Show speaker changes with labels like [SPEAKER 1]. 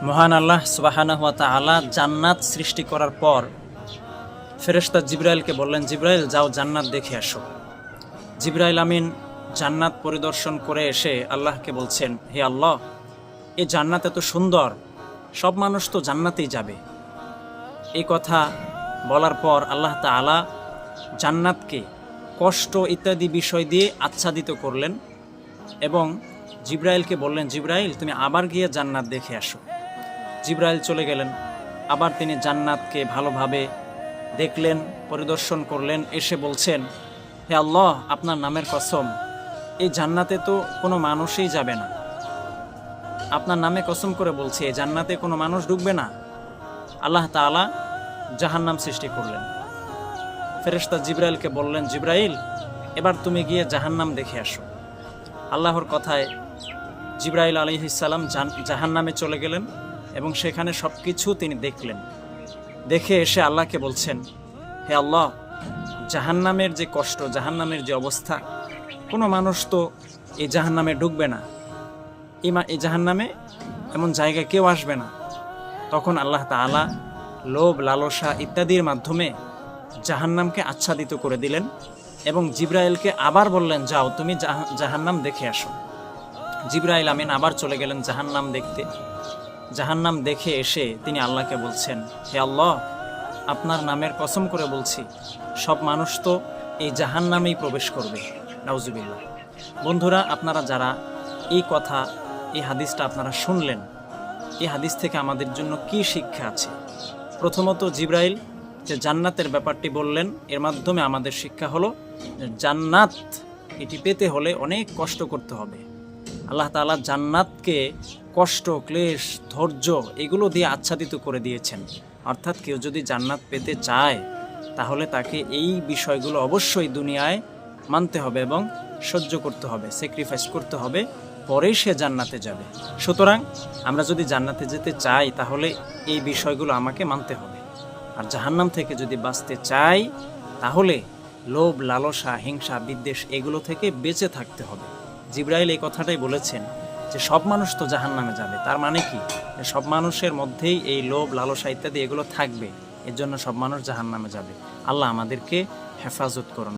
[SPEAKER 1] মহান আল্লাহ সুবহানাহু ওয়া তাআলা জান্নাত সৃষ্টি করার পর ফেরেশতা জিবরাইলকে বললেন, জিবরাইল যাও জান্নাত দেখে আসো। জিবরাইল আমিন জান্নাত পরিদর্শন করে এসে আল্লাহকে বলছেন, হে আল্লাহ, এই জান্নাত এত সুন্দর, সব মানুষ তো জান্নাতেই যাবে। এই কথা বলার পর আল্লাহ তাআলা জান্নাতকে কষ্ট ইত্যাদি বিষয় দিয়ে আচ্ছাদিত করলেন এবং জিবরাইলকে বললেন, জিবরাইল তুমি আবার গিয়ে জান্নাত দেখে আসো। জিবরাইল চলে গেলেন, আবার তিনি জান্নাতকে ভালোভাবে দেখলেন, পরিদর্শন করলেন, এসে বলছেন, হে আল্লাহ, আপনার নামের কসম, এই জান্নাতে তো কোনো মানুষই যাবে না। আপনার নামে কসম করে বলছি, এই জান্নাতে কোনো মানুষ ঢুকবে না। আল্লাহ তাআলা জাহান্নাম সৃষ্টি করলেন। ফেরেশতা জিবরাইলকে বললেন, জিবরাইল এবার তুমি গিয়ে জাহান্নাম দেখে আসো। আল্লাহর কথায় জিবরাইল আলাইহিস সালাম জাহান্নামে চলে গেলেন এবং সেখানে সব কিছু তিনি দেখলেন। দেখে এসে আল্লাহকে বলছেন, হে আল্লাহ, জাহান্নামের যে কষ্ট, জাহান্নামের যে অবস্থা, কোনো মানুষ তো এই জাহান্নামে ঢুকবে না, এই জাহান্নামে এমন জায়গায় কেউ আসবে না। তখন আল্লাহ তাআলা লোভ, লালসা ইত্যাদির মাধ্যমে জাহান্নামকে আচ্ছাদিত করে দিলেন এবং জিবরাইলকে আবার বললেন, যাও তুমি জাহান্নাম দেখে আসো। জিবরাইল আমিন আবার চলে গেলেন জাহান্নাম দেখতে। জাহান্নাম দেখে এসে তিনি আল্লাহকে বলছেন, হে আল্লাহ, আপনার নামের কসম করে বলছি, সব মানুষ তো এই জাহান্নামেই প্রবেশ করবে। নাউজুবিল্লাহ। বন্ধুরা, আপনারা যারা এই কথা, এই হাদিসটা আপনারা শুনলেন, এই হাদিস থেকে আমাদের জন্য কি শিক্ষা আছে? প্রথমত, জিবরাইল যে জান্নাতের ব্যাপারটি বললেন, এর মাধ্যমে আমাদের শিক্ষা হলো জান্নাত এটি পেতে হলে অনেক কষ্ট করতে হবে। আল্লাহ তাআলা জান্নাতকে কষ্ট, ক্লেশ, ধৈর্য এগুলো দিয়ে আচ্ছাদিত করে দিয়েছেন। অর্থাৎ কেউ যদি জান্নাত পেতে চায় তাহলে তাকে এই বিষয়গুলো অবশ্যই দুনিয়ায় মানতে হবে এবং সহ্য করতে হবে, স্যাক্রিফাইস করতে হবে, পরেই সে জান্নাতে যাবে। সুতরাং আমরা যদি জান্নাতে যেতে চাই তাহলে এই বিষয়গুলো আমাকে মানতে হবে। আর জাহান্নাম থেকে যদি বাঁচতে চাই তাহলে লোভ, লালসা, হিংসা, বিদ্বেষ এগুলো থেকে বেঁচে থাকতে হবে। জিবরাইল এই কথাটাই বলেছেন যে সব মানুষ তো জাহান্নামে যাবে। তার মানে কি? সব মানুষের মধ্যেই এই লোভ, লালসা ইত্যাদি এগুলো থাকবে, এর জন্য সব মানুষ জাহান্নামে যাবে। আল্লাহ আমাদেরকে হেফাজত করুন।